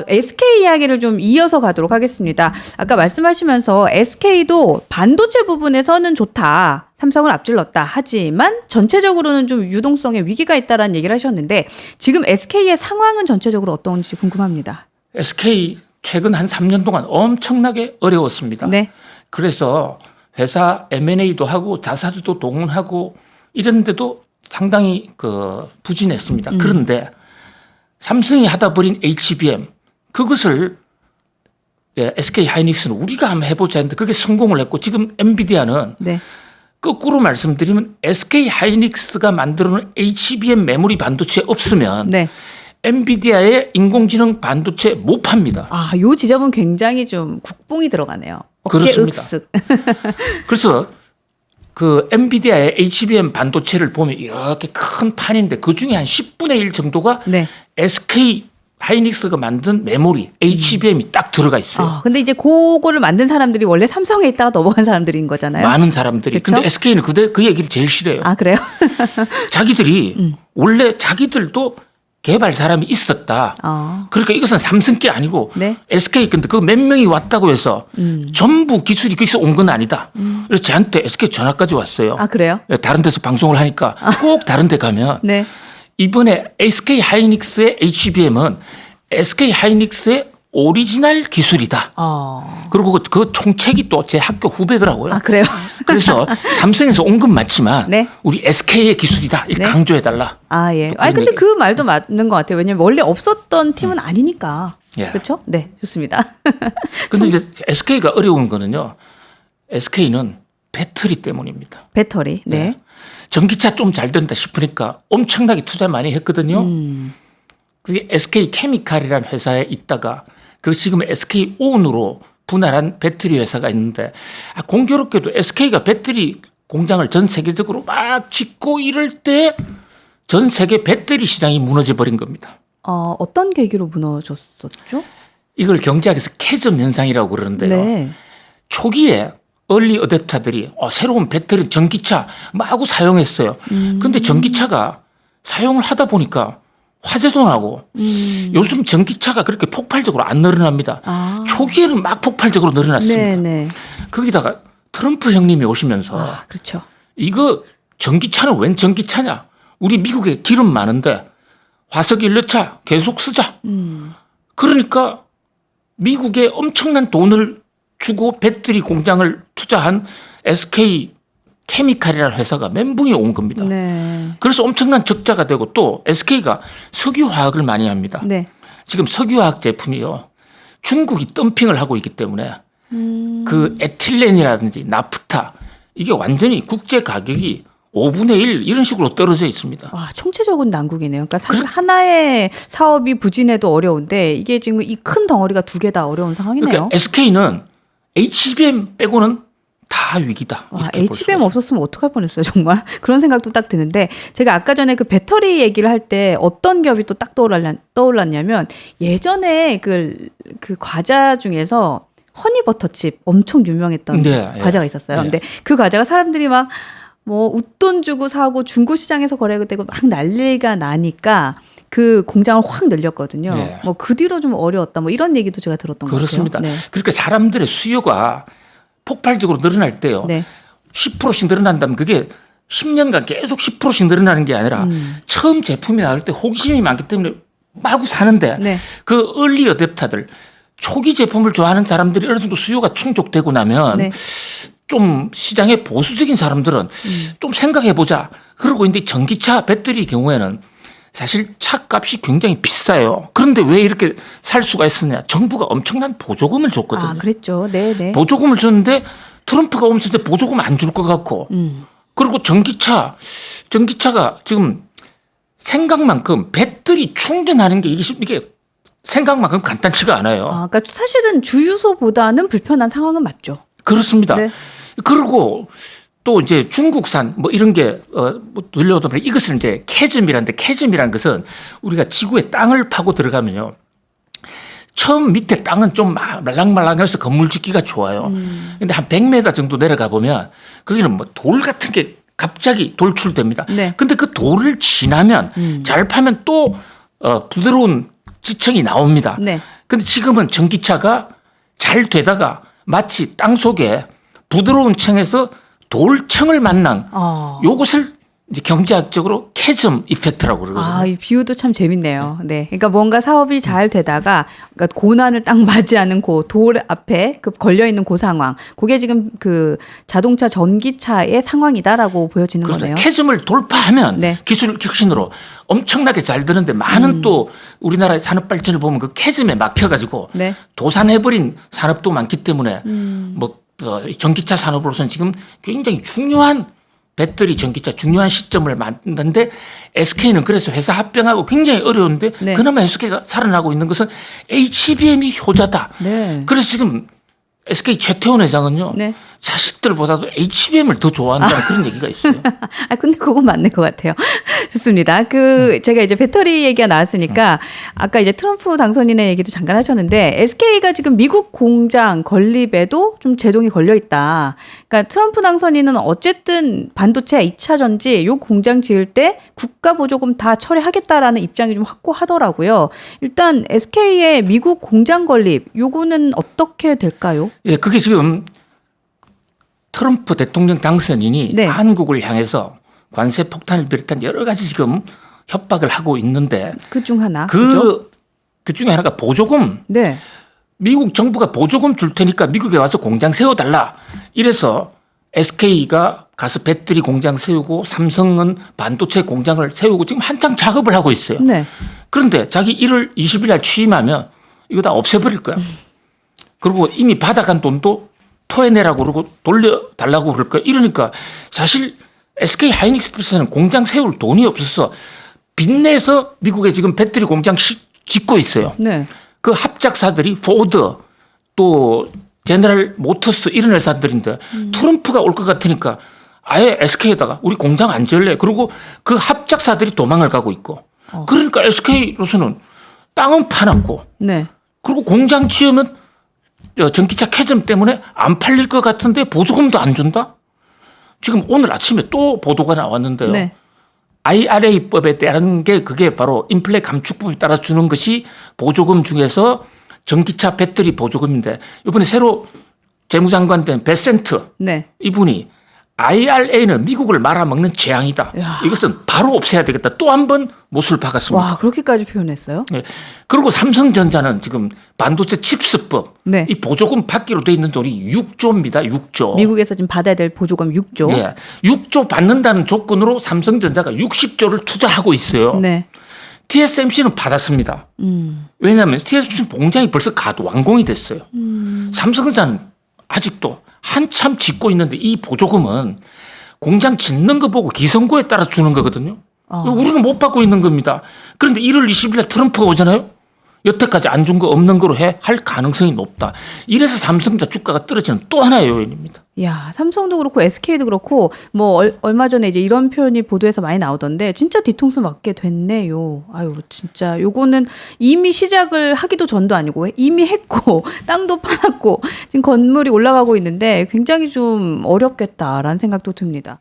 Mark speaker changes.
Speaker 1: SK 이야기를 좀 이어서 가도록 하겠습니다. 아까 말씀하시면서 SK도 반도체 부분에서는 좋다. 삼성을 앞질렀다. 하지만 전체적으로는 좀 유동성에 위기가 있다라는 얘기를 하셨는데 지금 SK의 상황은 전체적으로 어떤지 궁금합니다.
Speaker 2: SK 최근 한 3년 동안 엄청나게 어려웠습니다.
Speaker 1: 네.
Speaker 2: 그래서 회사 M&A도 하고 자사주도 동원하고 이랬는데도 상당히 부진했습니다. 그런데 삼성이 하다 버린 HBM 그것을 SK 하이닉스는 우리가 한번 해보자 했는데 그게 성공을 했고 지금 엔비디아는
Speaker 1: 네.
Speaker 2: 거꾸로 말씀드리면 SK 하이닉스가 만들어놓은 HBM 메모리 반도체 없으면
Speaker 1: 네.
Speaker 2: 엔비디아의 인공지능 반도체 못 팝니다.
Speaker 1: 아, 요 지점은 굉장히 좀 국뽕이 들어가네요.
Speaker 2: 그렇습니다.
Speaker 1: 윽쓱.
Speaker 2: 그래서 그 엔비디아의 HBM 반도체를 보면 이렇게 큰 판인데 그 중에 한 10분의 1 정도가
Speaker 1: 네.
Speaker 2: SK 하이닉스가 만든 메모리 HBM이 딱 들어가 있어요.
Speaker 1: 근데 이제 그거를 만든 사람들이 원래 삼성에 있다가 넘어간 사람들인 거잖아요.
Speaker 2: 많은 사람들이.
Speaker 1: 그렇죠?
Speaker 2: 근데 SK는 그 얘기를 제일 싫어해요.
Speaker 1: 아, 그래요?
Speaker 2: 자기들이 원래 자기들도 개발 사람이 있었다. 그러니까 이것은 삼성 게 아니고
Speaker 1: 네.
Speaker 2: SK 근데 그 몇 명이 왔다고 해서 전부 기술이 거기서 온 건 아니다. 그래서 저한테 SK 전화까지 왔어요.
Speaker 1: 아, 그래요?
Speaker 2: 다른 데서 방송을 하니까 꼭 다른 데 가면
Speaker 1: 네.
Speaker 2: 이번에 SK 하이닉스의 HBM은 SK 하이닉스의 오리지널 기술이다. 그리고 그 총책이 또 제 학교 후배더라고요.
Speaker 1: 아, 그래요?
Speaker 2: 그래서 삼성에서 온 건 맞지만
Speaker 1: 네.
Speaker 2: 우리 SK의 기술이다. 이렇게
Speaker 1: 네.
Speaker 2: 강조해달라.
Speaker 1: 아, 예.
Speaker 2: 그런
Speaker 1: 근데
Speaker 2: 얘기.
Speaker 1: 그 말도 맞는 것 같아요. 왜냐면 원래 없었던 팀은 아니니까.
Speaker 2: 예.
Speaker 1: 그렇죠? 네, 좋습니다.
Speaker 2: 근데 이제 SK가 어려운 거는요. SK는 배터리 때문입니다.
Speaker 1: 배터리. 네.
Speaker 2: 전기차 좀 잘 된다 싶으니까 엄청나게 투자 많이 했거든요. 그게 SK 케미칼이라는 회사에 있다가 그 지금 SK 온으로 분할한 배터리 회사가 있는데 공교롭게도 SK가 배터리 공장을 전 세계적으로 막 짓고 이럴 때 전 세계 배터리 시장이 무너져 버린 겁니다.
Speaker 1: 어떤 계기로 무너졌었죠?
Speaker 2: 이걸 경제학에서 캐즘 현상이라고 그러는데요.
Speaker 1: 네.
Speaker 2: 초기에 얼리 어댑터들이 새로운 배터리 전기차 마구 사용했어요. 그런데 전기차가 사용을 하다 보니까 화재도 나고 요즘 전기차가 그렇게 폭발적으로 안 늘어납니다. 초기에는 막 폭발적으로 늘어났습니다.
Speaker 1: 네네.
Speaker 2: 거기다가 트럼프 형님이 오시면서
Speaker 1: 그렇죠.
Speaker 2: 이거 전기차는 웬 전기차냐. 우리 미국에 기름 많은데 화석 연료차 계속 쓰자. 그러니까 미국에 엄청난 돈을 주고 배터리 공장을 투자한 SK 케미칼이라는 회사가 멘붕이 온 겁니다.
Speaker 1: 네.
Speaker 2: 그래서 엄청난 적자가 되고 또 SK가 석유화학을 많이 합니다.
Speaker 1: 네.
Speaker 2: 지금 석유화학 제품이요. 중국이 덤핑을 하고 있기 때문에 그 에틸렌이라든지 나프타 이게 완전히 국제 가격이 5분의 1 이런 식으로 떨어져 있습니다.
Speaker 1: 와, 총체적인 난국이네요. 그러니까 사실 하나의 사업이 부진해도 어려운데 이게 지금 이 큰 덩어리가 두 개 다 어려운 상황이네요.
Speaker 2: 그러니까 SK는 HBM 빼고는 다 위기다.
Speaker 1: 와, HBM 없었으면 어떡할 뻔했어요, 정말. 그런 생각도 딱 드는데 제가 아까 전에 그 배터리 얘기를 할 때 어떤 기업이 또 딱 떠올랐냐면 예전에 그 과자 중에서 허니버터칩 엄청 유명했던 과자가 있었어요. 근데 그 과자가 사람들이 막 웃돈 주고 사고 중고 시장에서 거래되고 막 난리가 나니까 그 공장을 확 늘렸거든요.
Speaker 2: 네.
Speaker 1: 그 뒤로 좀 어려웠다. 이런 얘기도 제가 들었던 것 같아요.
Speaker 2: 그렇습니다.
Speaker 1: 네.
Speaker 2: 그러니까 사람들의 수요가 폭발적으로 늘어날 때요.
Speaker 1: 네.
Speaker 2: 10%씩 늘어난다면 그게 10년간 계속 10%씩 늘어나는 게 아니라 처음 제품이 나올 때 호기심이 많기 때문에 마구 사는데
Speaker 1: 네.
Speaker 2: 그 얼리 어댑터들 초기 제품을 좋아하는 사람들이 어느 정도 수요가 충족되고 나면
Speaker 1: 네.
Speaker 2: 좀 시장에 보수적인 사람들은 좀 생각해보자. 그러고 있는데 전기차 배터리 경우에는 사실 차값이 굉장히 비싸요. 그런데 왜 이렇게 살 수가 있었냐. 정부가 엄청난 보조금을 줬거든요.
Speaker 1: 그랬죠. 네네.
Speaker 2: 보조금을 줬는데 트럼프가 오면서 보조금 안 줄 것 같고 그리고 전기차가 지금 생각만큼 배터리 충전하는 게 이게 생각만큼 간단치가 않아요.
Speaker 1: 그러니까 사실은 주유소보다는 불편한 상황은 맞죠.
Speaker 2: 그렇습니다.
Speaker 1: 네.
Speaker 2: 그리고 또 이제 중국산 이런 게 들려오다 보니 이것은 이제 캐즘이라는 것은 우리가 지구에 땅을 파고 들어가면요. 처음 밑에 땅은 좀 말랑말랑해서 건물 짓기가 좋아요. 근데 한 100m 정도 내려가 보면 거기는 돌 같은 게 갑자기 돌출됩니다.
Speaker 1: 네.
Speaker 2: 근데 그 돌을 지나면 잘 파면 또 부드러운 지청이 나옵니다.
Speaker 1: 네.
Speaker 2: 근데 지금은 전기차가 잘 되다가 마치 땅 속에 부드러운 청에서 돌청을 만난 요것을 이제 경제학적으로 캐즘 이펙트라고 그러거든요.
Speaker 1: 이 비유도 참 재밌네요. 네. 그러니까 뭔가 사업이 잘 되다가 그러니까 고난을 딱 맞이하는 돌 앞에 걸려 있는 그 상황. 그게 지금 그 자동차 전기차의 상황이다라고 보여지는
Speaker 2: 그렇죠.
Speaker 1: 거네요.
Speaker 2: 캐즘을 돌파하면
Speaker 1: 네.
Speaker 2: 기술 혁신으로 엄청나게 잘 되는데 많은 또 우리나라의 산업 발전을 보면 그 캐즘에 막혀가지고
Speaker 1: 네.
Speaker 2: 도산해버린 산업도 많기 때문에 전기차 산업으로서는 지금 굉장히 중요한 배터리 전기차 중요한 시점을 만드는데 SK는 그래서 회사 합병하고 굉장히 어려운데
Speaker 1: 네.
Speaker 2: 그나마 SK가 살아나고 있는 것은 HBM이 효자다.
Speaker 1: 네.
Speaker 2: 그래서 지금 SK 최태원 회장은요.
Speaker 1: 네.
Speaker 2: 자식들보다도 HBM을 더 좋아한다는 그런 얘기가 있어요.
Speaker 1: 근데 그건 맞는 것 같아요. 좋습니다. 제가 이제 배터리 얘기가 나왔으니까 아까 이제 트럼프 당선인의 얘기도 잠깐 하셨는데 SK가 지금 미국 공장 건립에도 좀 제동이 걸려 있다. 그러니까 트럼프 당선인은 어쨌든 반도체 2차 전지 요 공장 지을 때 국가 보조금 다 처리하겠다라는 입장이 좀 확고하더라고요. 일단 SK의 미국 공장 건립 요거는 어떻게 될까요?
Speaker 2: 예, 그게 지금 트럼프 대통령 당선인이
Speaker 1: 네.
Speaker 2: 한국을 향해서 관세 폭탄을 비롯한 여러 가지 지금 협박을 하고 있는데
Speaker 1: 그중 하나. 그죠?
Speaker 2: 그 중에 하나가 보조금.
Speaker 1: 네.
Speaker 2: 미국 정부가 보조금 줄 테니까 미국에 와서 공장 세워달라. 이래서 SK가 가서 배터리 공장 세우고 삼성은 반도체 공장을 세우고 지금 한창 작업을 하고 있어요.
Speaker 1: 네.
Speaker 2: 그런데 자기 1월 20일 날 취임하면 이거 다 없애버릴 거야. 그리고 이미 받아간 돈도 토해내라고 그러고 돌려달라고 그럴 거야. 이러니까 사실 SK 하이닉스에서는 공장 세울 돈이 없어서 빚내서 미국에 지금 배터리 공장 짓고 있어요.
Speaker 1: 네.
Speaker 2: 그 합작사들이 포드 또 제너럴 모터스 이런 회사들인데 트럼프가 올 것 같으니까 아예 SK에다가 우리 공장 안 지을래. 그리고 그 합작사들이 도망을 가고 있고. 그러니까 SK로서는 땅은 파놨고.
Speaker 1: 네.
Speaker 2: 그리고 공장 지으면 전기차 캐즘 때문에 안 팔릴 것 같은데 보조금도 안 준다? 지금 오늘 아침에 또 보도가 나왔는데요.
Speaker 1: 네.
Speaker 2: IRA법에 따른 게 그게 바로 인플레 감축법에 따라 주는 것이 보조금 중에서 전기차 배터리 보조금인데 이번에 새로 재무장관 된 베센트
Speaker 1: 네.
Speaker 2: 이분이 IRA는 미국을 말아먹는 재앙이다.
Speaker 1: 야.
Speaker 2: 이것은 바로 없애야 되겠다. 또 한 번 못을 박았습니다.
Speaker 1: 와, 그렇게까지 표현했어요?
Speaker 2: 네. 그리고 삼성전자는 지금 반도체 칩스법
Speaker 1: 네.
Speaker 2: 이 보조금 받기로 돼 있는 돈이 6조입니다. 6조.
Speaker 1: 미국에서 지금 받아야 될 보조금 6조.
Speaker 2: 예. 6조 받는다는 조건으로 삼성전자가 60조를 투자하고 있어요.
Speaker 1: 네.
Speaker 2: TSMC는 받았습니다. 왜냐하면 TSMC 공장이 벌써 완공이 됐어요. 삼성전자는 아직도 한참 짓고 있는데 이 보조금은 공장 짓는 거 보고 기성고에 따라 주는 거거든요. 우리는 못 받고 있는 겁니다. 그런데 1월 20일에 트럼프가 오잖아요. 여태까지 안 준 거 없는 거로 할 가능성이 높다. 이래서 삼성전자 주가가 떨어지는 또 하나의 요인입니다.
Speaker 1: 야, 삼성도 그렇고 SK도 그렇고 뭐 얼마 전에 이제 이런 표현이 보도에서 많이 나오던데 진짜 뒤통수 맞게 됐네요. 아유, 진짜 요거는 이미 시작을 하기도 전도 아니고 이미 했고 땅도 파놨고 지금 건물이 올라가고 있는데 굉장히 좀 어렵겠다라는 생각도 듭니다.